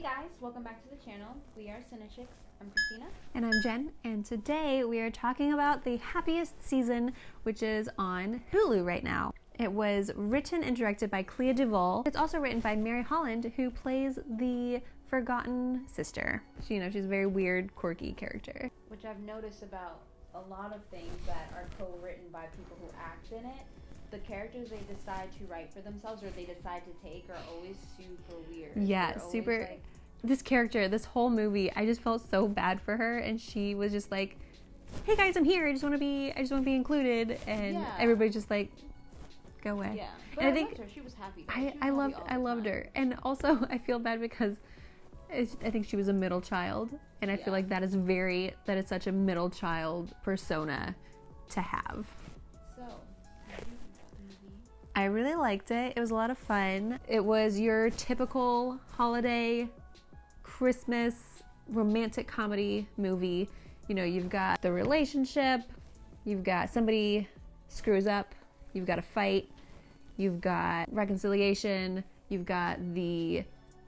Hey guys, welcome back to the channel. We are CineChix. I'm Christina. And I'm Jen, and today we are talking about the Happiest season, which is on Hulu right now. It was written and directed by Clea Duvall. It's also written by Mary Holland, who plays the forgotten sister. She's a very weird, quirky character. Which I've noticed about a lot of things that are co-written by people who act in it. The characters they decide to write for themselves or they decide to take are always super weird. Yeah, super. This character, this whole movie, I just felt so bad for her, and she was just like, "Hey guys, I'm here. I just want to be included," and everybody's just like, "Go away." Yeah, but and I think loved her. She was happy. I loved her, and also I feel bad because I think she was a middle child, and I feel like that is such a middle child persona to have. So, what do you think about the movie? I really liked it. It was a lot of fun. It was your typical holiday, Christmas, romantic comedy movie. You know, you've got the relationship, you've got somebody screws up, you've got a fight, you've got reconciliation, you've got the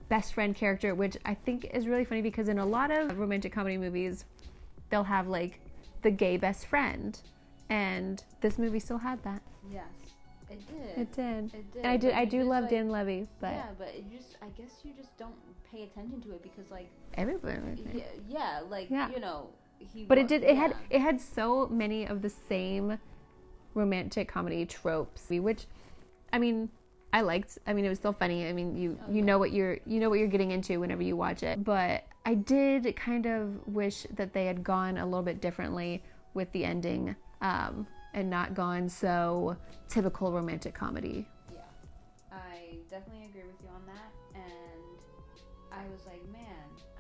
best friend character, which I think is really funny because in a lot of romantic comedy movies, they'll have like the gay best friend, and this movie still had that. Yes, it did. It did. It did. And I do love Dan Levy, but yeah, but it just, I guess you just don't pay attention to it because like everybody. you know, But it had so many of the same romantic comedy tropes, which I mean, I liked. I mean, it was still funny. I mean, you know what you're getting into whenever you watch it. But I did kind of wish that they had gone a little bit differently with the ending, and not gone so typical romantic comedy. Yeah, I definitely agree with you on that. And I was like, man,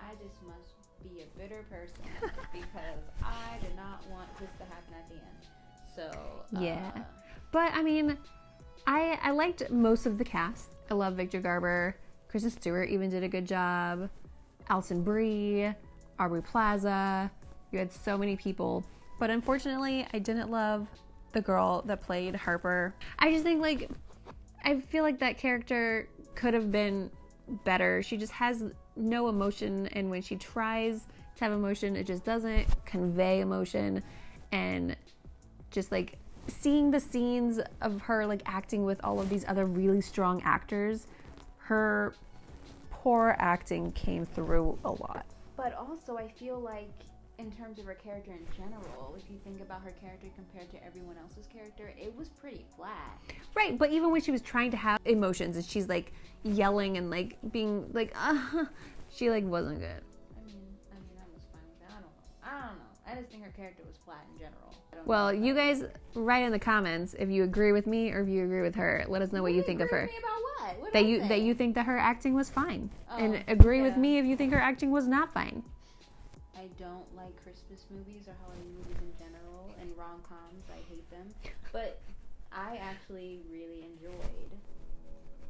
I just must be a bitter person because I did not want this to happen at the end. So yeah, but I mean, I liked most of the cast. I love Victor Garber. Kristen Stewart even did a good job. Alison Brie, Aubrey Plaza. You had so many people. But unfortunately, I didn't love the girl that played Harper. I just think, like, I feel like that character could have been better. She just has no emotion, and when she tries to have emotion, it just doesn't convey emotion. And just, like, seeing the scenes of her, like, acting with all of these other really strong actors, her poor acting came through a lot. But also, I feel like in terms of her character in general, if you think about her character compared to everyone else's character, it was pretty flat. Right, but even when she was trying to have emotions and she's like yelling and like being like, she like wasn't good. I mean, I was fine with that. I don't know. I just think her character was flat in general. Well, you guys write in the comments if you agree with me or if you agree with her. Let us know what you think of her. Agree with me about what? That you think that her acting was fine, and agree with me if you think her acting was not fine. I don't like Christmas movies or holiday movies in general, and rom-coms. I hate them. But I actually really enjoyed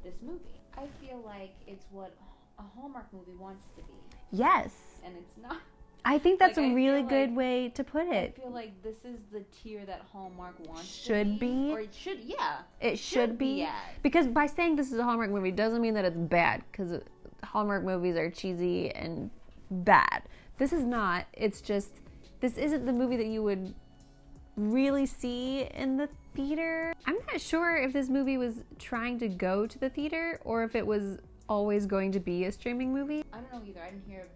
this movie. I feel like it's what a Hallmark movie wants to be. Yes. And it's not. I think that's a really good way to put it. I feel like this is the tier that Hallmark wants to be. Or it should, yeah. It should be. Because by saying this is a Hallmark movie doesn't mean that it's bad, because Hallmark movies are cheesy and bad. This is not. It's just, this isn't the movie that you would really see in the theater. I'm not sure if this movie was trying to go to the theater or if it was always going to be a streaming movie. I don't know either. I didn't hear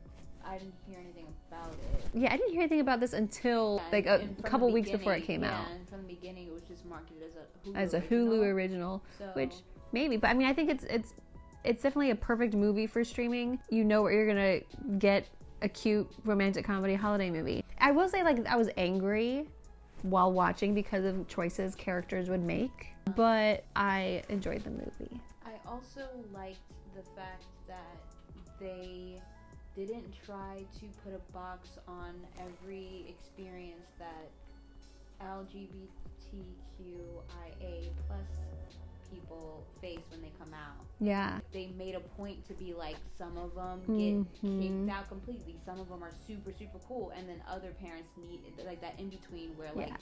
anything about it. Yeah, I didn't hear anything about this until like a couple weeks before it came out. And from the beginning, it was just marketed as a Hulu original, which maybe. But I mean, I think it's definitely a perfect movie for streaming. You know what you're gonna get. A cute romantic comedy holiday movie. I will say, like, I was angry while watching because of choices characters would make, but I enjoyed the movie. I also liked the fact that they didn't try to put a box on every experience that LGBTQIA plus people face when they come out. Yeah. They made a point to be like, some of them get kicked out completely. Some of them are super, super cool. And then other parents need like that in between where like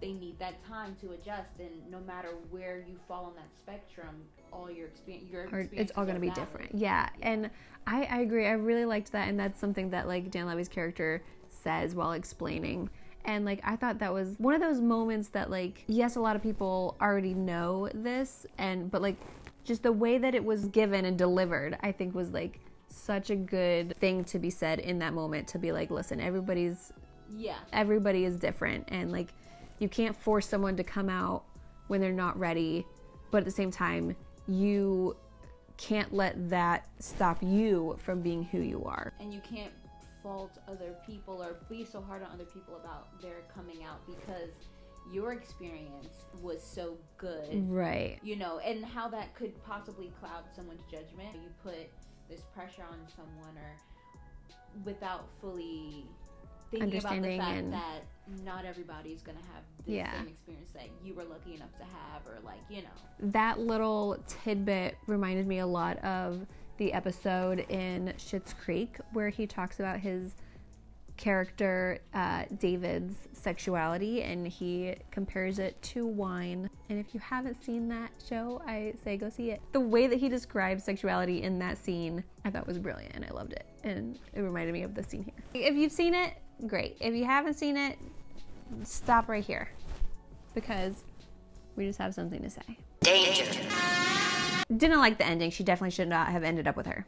they need that time to adjust, and no matter where you fall on that spectrum, all your experience it's all going to be different. Yeah. And I agree. I really liked that, and that's something that like Dan Levy's character says while explaining. And like I thought that was one of those moments that like, yes, a lot of people already know this, but like just the way that it was given and delivered, I think was like such a good thing to be said in that moment, to be like, listen, everybody is different, and like you can't force someone to come out when they're not ready, but at the same time you can't let that stop you from being who you are. And you can't fault other people or be so hard on other people about their coming out, because your experience was so good, right? You know, and how that could possibly cloud someone's judgment. You put this pressure on someone, or without fully thinking about the fact that not everybody's gonna have the same experience that you were lucky enough to have, or like, you know. That little tidbit reminded me a lot of the episode in Schitt's Creek where he talks about his character David's sexuality, and he compares it to wine. And if you haven't seen that show, I say go see it. The way that he describes sexuality in that scene, I thought was brilliant, and I loved it, and it reminded me of the scene here. If you've seen it, great. If you haven't seen it, stop right here, because we just have something to say. Danger. Didn't like the ending. She definitely should not have ended up with her.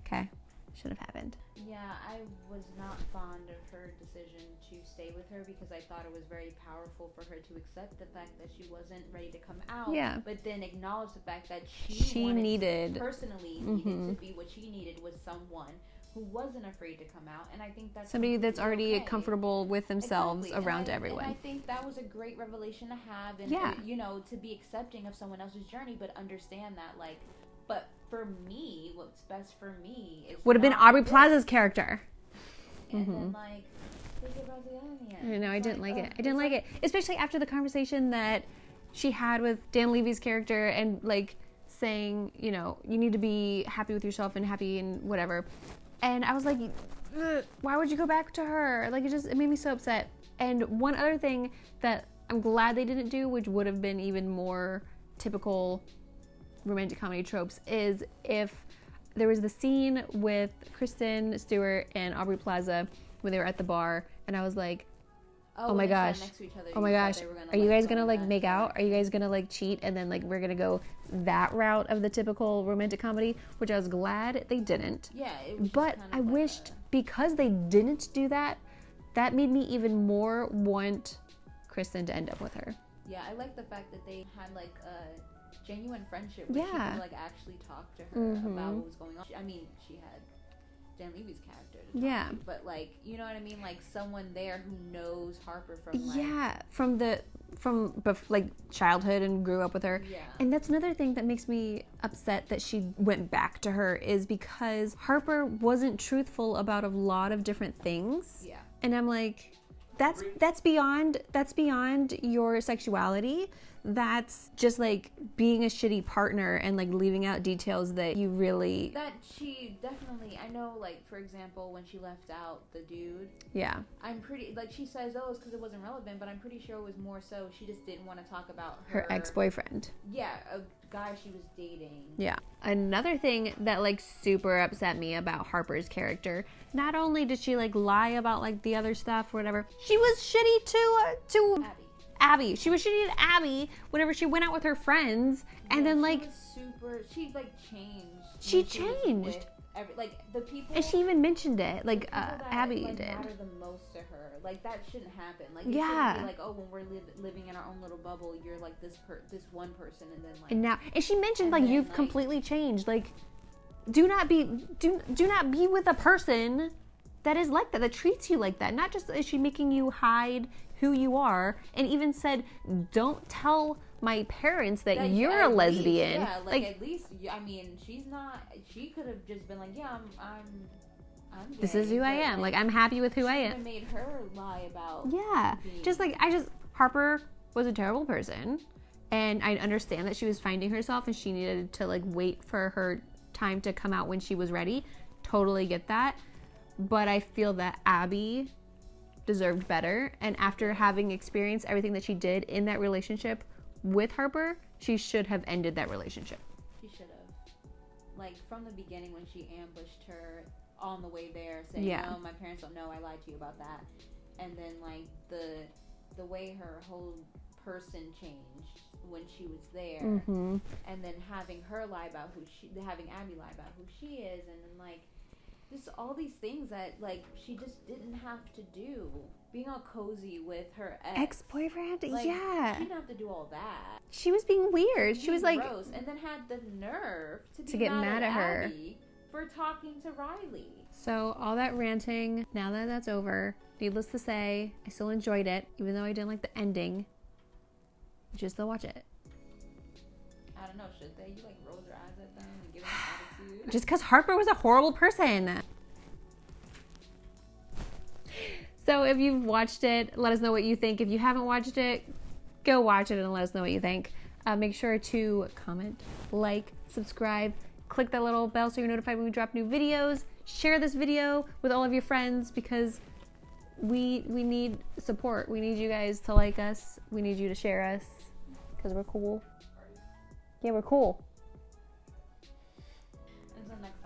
Okay? Should have happened. Yeah, I was not fond of her decision to stay with her, because I thought it was very powerful for her to accept the fact that she wasn't ready to come out. Yeah. But then acknowledge the fact that she needed to be what she needed was someone who wasn't afraid to come out. And I think that's somebody that's already comfortable with themselves around everyone. And I think that was a great revelation to have, and you know, to be accepting of someone else's journey, but understand that, like, but for me, what's best for me is would have been Aubrey Plaza's character. And then, like, think about the alien. No, I didn't like it. I didn't like it, especially after the conversation that she had with Dan Levy's character, and like saying, you know, you need to be happy with yourself and happy and whatever. And I was like, why would you go back to her? Like, it made me so upset. And one other thing that I'm glad they didn't do, which would have been even more typical romantic comedy tropes, is if there was the scene with Kristen Stewart and Aubrey Plaza when they were at the bar, and I was like, oh my gosh, are you guys gonna like make out? Are you guys gonna like cheat? And then like we're gonna go that route of the typical romantic comedy, which I was glad they didn't. Yeah, it was but I wished, because they didn't do that, that made me even more want Kristen to end up with her. Yeah, I like the fact that they had like a genuine friendship where she could like actually talk to her about what was going on. I mean, she had Dan Levy's character to talk to, but like, you know what I mean, like someone there who knows Harper from like, from like childhood and grew up with her. And that's another thing that makes me upset that she went back to her, is because Harper wasn't truthful about a lot of different things. And I'm like, that's beyond your sexuality. That's just like being a shitty partner and like leaving out details that you really... That she definitely... I know, like, for example, when she left out the dude... Yeah. I'm pretty... Like, she says, oh, it's because it wasn't relevant, but I'm pretty sure it was more so she just didn't want to talk about her ex-boyfriend. Yeah, a guy she was dating. Yeah. Another thing that, like, super upset me about Harper's character, not only did she, like, lie about, like, the other stuff or whatever, she was shitty to Abby. She was shitty to Abby whenever she went out with her friends, and then like she like changed. She changed. Like the people, and she even mentioned it. Like Abby like, did. Matter the most to her. Like that shouldn't happen. Like it shouldn't be like, oh, when we're living in our own little bubble, you're like this one person, and then like. And she mentioned like you've completely changed. Like, do not be with a person that is like that treats you like that. Not just is she making you hide who you are, and even said, don't tell my parents that you're a lesbian. Like at least, I mean, she could have just been like, yeah, I'm gay, this is who I am. Like, I'm happy with who I am. Made her lie about. Yeah. Harper was a terrible person, and I understand that she was finding herself and she needed to like wait for her time to come out when she was ready. Totally get that. But I feel that Abby deserved better. And after having experienced everything that she did in that relationship with Harper, she should have ended that relationship. She should have. Like, from the beginning when she ambushed her on the way there, saying, no, my parents don't know, I lied to you about that. And then, like, the way her whole person changed when she was there. Mm-hmm. And then having her lie about having Abby lie about who she is. And then, like, just all these things that, like, she just didn't have to do. Being all cozy with her ex-boyfriend. Like, yeah, she didn't have to do all that. She was being weird. She was like gross, and then had the nerve to get mad at her Abby for talking to Riley. So all that ranting, now that that's over, needless to say, I still enjoyed it, even though I didn't like the ending. You should still watch it. I don't know, should they? You like roll your eyes at them and give them an attitude? Just because Harper was a horrible person. So if you've watched it, let us know what you think. If you haven't watched it, go watch it and let us know what you think. Make sure to comment, like, subscribe, click that little bell so you're notified when we drop new videos. Share this video with all of your friends because we need support. We need you guys to like us. We need you to share us because we're cool. Yeah, we're cool. Until next